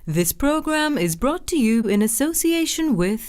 This program is brought to you in association with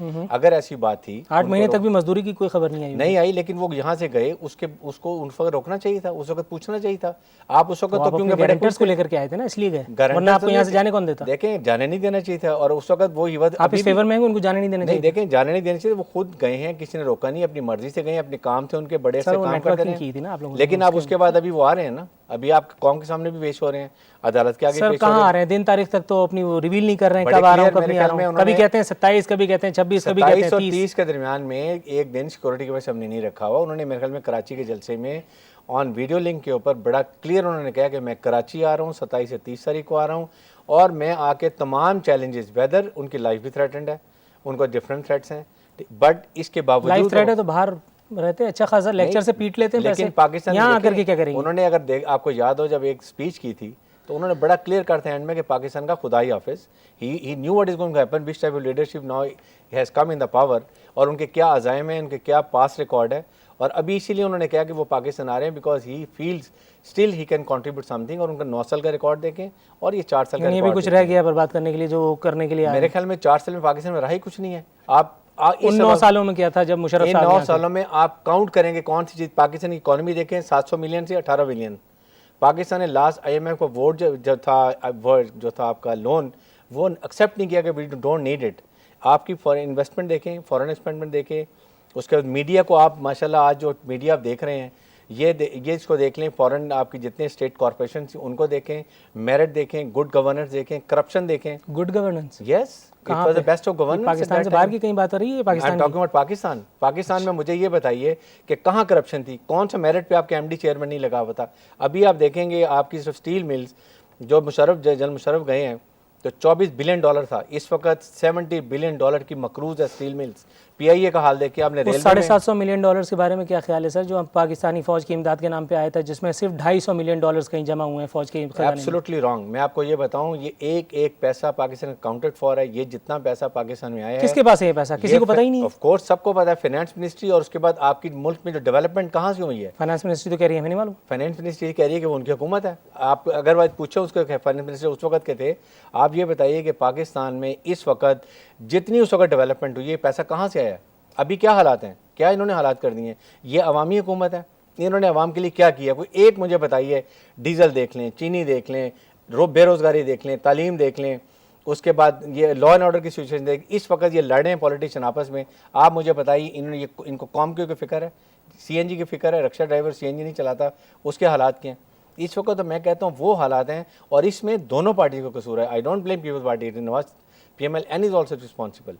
اگر ایسی بات تھی 8 مہینے تک بھی مزدوری کی کوئی خبر نہیں آئی لیکن وہ یہاں سے گئے, اس کو ان وقت روکنا چاہیے تھا, اس وقت پوچھنا چاہیے تھا. آپ اس وقت تو کیونکہ گارنٹرز کو لے کر کے آئے تھے نا, اس لیے گئے, ورنہ آپ کو یہاں سے جانے کون دیتا؟ دیکھیں جانے نہیں دینا چاہیے تھا, اور اس وقت وہ آپ اس فیور میں ہیں ان کو جانے نہیں دینا چاہیے. دیکھیں جانے نہیں دینا چاہیے, وہ خود گئے ہیں, کسی نے روکا نہیں, اپنی مرضی سے گئے, اپنے کام تھے ان کے, بڑے سے کام کرتے ہیں. لیکن آپ اس کے بعد ابھی وہ آ رہے ہیں نا, ابھی آپ قوم کے سامنے بھی پیش ہو رہے ہیں, عدالت کے آگے پیش ہو رہے ہیں. سر کہاں آ رہے ہیں؟ دن تاریخ تک تو اپنی وہ ریویل نہیں کر رہے ہیں, کب آ رہا ہوں کب نہیں آ رہا ہوں. کبھی کہتے ہیں 27, کبھی کہتے ہیں 26, کبھی کہتے ہیں 30. 30 کے درمیان میں ایک دن سیکورٹی کی وجہ سے ہم نے نہیں رکھا ہوا. انہوں نے میرے خیال میں کراچی کے جلسے میں آن ویڈیو لنک کے اوپر بڑا کلیئر انہوں نے کہا کہ میں کراچی آ رہا ہوں 27 سے 30 تاریخ کو آ رہا ہوں, اور میں آ کے تمام چیلنجز, ویدر ان کی لائف بھی تھریٹنڈ ہے, ان کو ڈفرینٹ تھریٹس ہیں, بٹ اس کے باوجود لائف تھریٹ ہے تو باہر رہتے اچھا خاصا لیکچر سے پیٹ لیتے ہیں پیسے, لیکن پاکستان یہاں آ کر کے کیا کریں گے؟ انہوں نے اگر آپ کو یاد ہو جب ایک سپیچ کی تھی تو انہوں نے بڑا کلیئر کرتے ہیں اینڈ میں کہ پاکستان کا خدائی حافظ, he knew what was going to happen, which type of leadership now has come in the power, اور ان کے کیا عزائم ہیں, ان کے کیا پاس ریکارڈ ہے, اور ابھی اسی لیے انہوں نے کہا کہ وہ پاکستان آ رہے ہیں because he feels still he can contribute some thing, اور ان کا 9 سال کا ریکارڈ دیکھیں اور یہ 4 سال کا یہ بھی کچھ رہ گیا برباد کرنے کے لیے جو کرنے کے لیے میرے خیال میں 4 سال میں پاکستان میں رہا ہی کچھ نہیں ہے. آپ ان 9 سالوں میں کیا تھا جب مشرف صاحب 9 سالوں میں آپ کاؤنٹ کریں گے کون سی چیز, پاکستان کی اکانومی دیکھیں 700 ملین سے 18 بلین. پاکستان نے لاسٹ IMF کا ووٹ جو تھا آپ کا لون, وہ ایکسیپٹ نہیں کیا کہ وی ڈونٹ نیڈ اٹ. آپ کی فارن انویسٹمنٹ دیکھیں, فارن ایکسپینڈمنٹ دیکھیں, اس کے بعد میڈیا کو آپ ماشاءاللہ آج جو میڈیا آپ دیکھ رہے ہیں یہ اس کو دیکھ لیں, فارن آپ کی جتنے اسٹیٹ کارپوریشن ان کو دیکھیں, میرٹ دیکھیں, گڈ گورننس دیکھیں, کرپشن دیکھیں. Good governance yes, it was the best of governance. Pakistan سے باہر کی کہیں بات ہو رہی ہے پاکستان پاکستان میں مجھے یہ بتائیے کہ کہاں کرپشن تھی, کون سا میرٹ پہ آپ کے MD چیئرمین نہیں لگا ہوا تھا. ابھی آپ دیکھیں گے آپ کی صرف اسٹیل ملز جو جنرل مشرف گئے ہیں تو $24 بلین تھا, اس وقت $70 بلین کی مقروض ہے اسٹیل ملز. PIA کا حال دیکھیں آپ نے. $750 ملین کے بارے میں کیا خیال ہے سر, جو پاکستانی فوج کی امداد کے نام پہ آیا تھا, جس میں صرف $250 ملین کہیں جمع ہوئے ہیں فوج کے خزانے میں؟ Absolutely wrong. میں آپ کو یہ بتاؤں, یہ ایک پیسہ پاکستان اکاؤنٹڈ فار ہے. یہ جتنا پیسہ پاکستان میں آیا ہے, کس کے پاس ہے یہ پیسہ؟ کسی کو پتہ ہی نہیں. آف کورس سب کو پتہ ہے, فائنانس منسٹری, اور اس کے بعد آپ کی ملک میں جو ڈیولپمنٹ کہاں سے ہوئی ہے. فائنانس منسٹری تو کہہ رہی ہے, ہمیں نہیں معلوم. فائنانس منسٹری کہہ رہی ہے کہ وہ ان کی حکومت ہے. آپ اگر بات پوچھو اس کو, فائنانس منسٹری اس وقت کے تھے, آپ یہ بتائیے کہ پاکستان میں اس وقت جتنی اس وقت ڈیولپمنٹ ہوئی ہے, پیسہ کہاں سے آیا؟ ابھی کیا حالات ہیں, کیا انہوں نے حالات کر دیے ہیں؟ یہ عوامی حکومت ہے, انہوں نے عوام کے لیے کیا کیا؟ کوئی ایک مجھے بتائیے. ڈیزل دیکھ لیں, چینی دیکھ لیں, بے روزگاری دیکھ لیں, تعلیم دیکھ لیں, اس کے بعد یہ لا اینڈ آرڈر کی سچویشن دیکھ. اس وقت یہ لڑے ہیں پولیٹیشین آپس میں, آپ مجھے بتائیے ان کو قوم کی فکر ہے, CNG کی فکر ہے, رکشا ڈرائیور CNG نہیں چلاتا, اس کے حالات کیا ہیں اس وقت؟ تو میں کہتا ہوں وہ حالات ہیں, اور اس میں دونوں پارٹیوں کا قصور ہے. I don't blame Peoples Party, Nawaz PMLN is also responsible.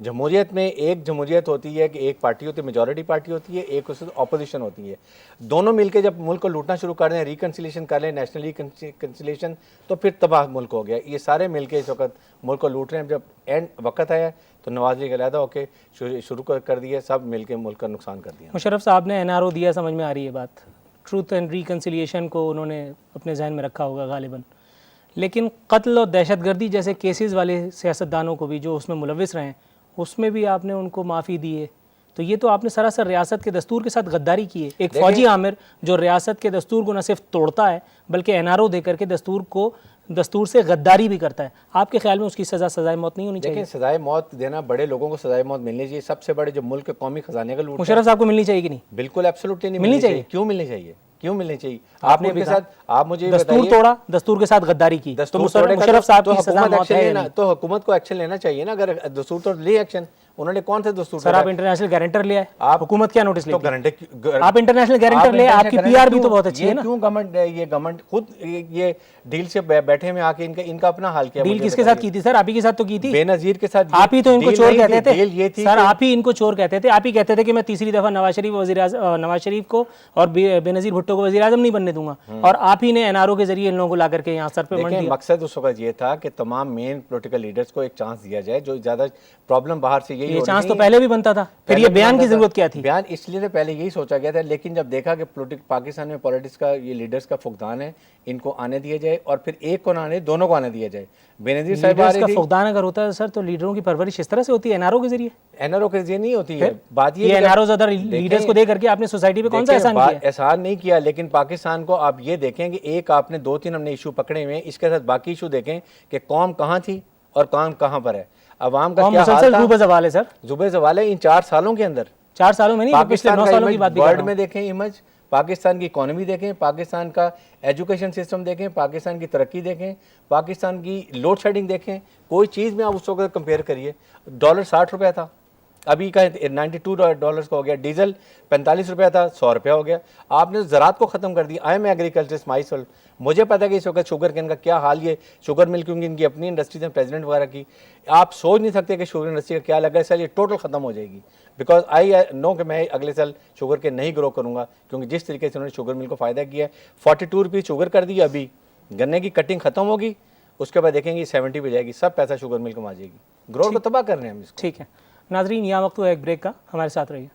جمہوریت میں ایک جمہوریت ہوتی ہے کہ ایک پارٹی ہوتی ہے, میجورٹی پارٹی ہوتی ہے, ایک اس اپوزیشن ہوتی ہے. دونوں مل کے جب ملک کو لوٹنا شروع کر دیں, ریکنسیلیشن کر لیں, نیشنل ریکنسیلیشن, تو پھر تباہ ملک ہو گیا. یہ سارے مل کے اس وقت ملک کو لوٹ رہے ہیں. جب اینڈ وقت آیا تو نواز لیگ علیحدہ ہو کے شروع کر دیا, سب مل کے ملک کا نقصان کر دیا. مشرف صاحب نے NRO دیا, سمجھ میں آ رہی ہے بات, ٹروتھ اینڈ ریکنسیلیشن کو انہوں نے اپنے ذہن میں رکھا ہوگا غالباً, لیکن قتل اور دہشت گردی جیسے کیسز والے سیاستدانوں کو بھی جو اس میں ملوث رہے ہیں, اس میں بھی آپ نے ان کو معافی دی ہے. تو یہ تو آپ نے سراسر ریاست کے دستور کے ساتھ غداری کی ہے. ایک فوجی عامر جو ریاست کے دستور کو نہ صرف توڑتا ہے بلکہ NRO دے کر کے دستور سے غداری بھی کرتا ہے, آپ کے خیال میں اس کی سزائے موت نہیں ہونی چاہیے؟ لیکن سزائے موت دینا, بڑے لوگوں کو سزائے موت ملنی چاہیے. سب سے بڑے جو ملک کے قومی خزانے کا لوٹ, مشرف صاحب کو ملنی چاہیے کہ نہیں؟ بالکل ایبسولوٹلی نہیں ملنی چاہیے. کیوں ملنی چاہیے؟ کیوں ملنی چاہیے؟ آپ نے کے ساتھ, آپ مجھے دستور توڑا, دستور کے ساتھ غداری کی, تو مشرف صاحب کی سزا موت ہے نہیں؟ تو حکومت کو ایکشن لینا چاہیے نا. اگر دستور توڑ لے ایکشن, انہوں نے کون سے دستور؟ سر آپ انٹرنیشنل گارنٹر لے آئے, حکومت کیا نوٹس لے؟ گارنٹر آپ انٹرنیشنل گارنٹر لے, آپ کی PR بھی تو بہت اچھی ہے نا. کیوں گورنمنٹ خود یہ ڈیل سے بیٹھے میں آ کے ان کا اپنا حال کیا؟ ڈیل کس کے ساتھ کی تھی سر؟ آپ ہی کے ساتھ تو کی تھی. بے نظیر کے ساتھ. آپ ہی تو ان کو چور کہتے تھے سر, آپ ہی ان کو چور کہتے تھے. آپ ہی کہتے تھے کہ میں تیسری دفعہ نواز شریف کو اور بے نظیر بھٹو کو وزیر اعظم نہیں بننے دوں گا, اور آپ ہی نے NRO کے ذریعے ان لوگوں کو لا کر کے یہاں سر پہ منڈ دیا. مقصد اس وقت یہ تھا کہ تمام مین پولیٹیکل لیڈرز کو ایک چانس دیا جائے. جو زیادہ پرابلم باہر سے یہی, یہ چانس تو پہلے بھی بنتا تھا, پھر یہ بیان کی ضرورت کیا تھی؟ بیان اس لیے پہلے یہی سوچا گیا تھا, لیکن جب دیکھا کہ پاکستان میں پالیٹکس کا یہ لیڈرز کا فقدان ہے, ان کو آنے دیا جائے, اور پھر ایک کو نہ آنے, دونوں کو آنے دیا جائے. بے نظیر صاحب کا فقدان اگر ہوتا ہے سر, تو لیڈروں کی پرورش اس طرح سے ہوتی ہے NRO کے ذریعے. NRO کے ذریعے نہیں ہوتی ہے بات. یہ NRO زیادہ لیڈرز کو دے کر کے آپ نے سوسائٹی پہ کون سا احسان کیا؟ احسان نہیں کیا, لیکن پاکستان کو آپ یہ دیکھیں کہ ایک آپ نے 2-3 ہم نے ایشو پکڑے ہوئے ہیں, اس کے ساتھ باقی ایشو دیکھیں کہ قوم کہاں تھی اور کام کہاں پر ہے. عوام کا اور کیا حال مسلسل تھا. روبہ زوال ہے سر, زبے زوال ہے ان 4 سالوں کے اندر. 4 سالوں میں نہیں, پچھلے پاکستان 9 کا سالوں کی امیج بات بھی کر ورلڈ رہا ہوں. میں دیکھیں, امیج پاکستان کی اکانومی دیکھیں, پاکستان کا ایجوکیشن سسٹم دیکھیں, پاکستان کی ترقی دیکھیں, پاکستان کی لوڈ شیڈنگ دیکھیں, کوئی چیز میں آپ اس وقت کمپیئر کریے. ڈالر 60 روپے تھا, ابھی کا $92 کا ہو گیا. ڈیزل 45 روپے تھا, 100 روپیہ ہو گیا. آپ نے زراعت کو ختم کر دیا. I am agriculturist my self, مجھے پتا کہ اس وقت شوگر کین کا کیا حال, یہ شوگر مل کیونکہ ان کی اپنی انڈسٹریز ہیں پریزیڈنٹ وغیرہ کی. آپ سوچ نہیں سکتے کہ شوگر انڈسٹری کا کیا لگا ہے. سر یہ ٹوٹل ختم ہو جائے گی, بیکاز آئی نو کہ میں اگلے سال شوگر کے نہیں گرو کروں گا, کیونکہ جس طریقے سے انہوں نے شوگر مل کو فائدہ کیا ہے. 42 روپیز شوگر کر دی, ابھی گنے کی کٹنگ ختم ہوگی, اس کے بعد دیکھیں گے 70 پہ جائے گی. سب پیسہ شوگر مل کو آ جائے گی. گروتھ کو تباہ کر رہے ہیں ہم اس کو. ٹھیک ہے ناظرین, یہاں وقت ہوا ایک بریک کا, ہمارے ساتھ رہیے.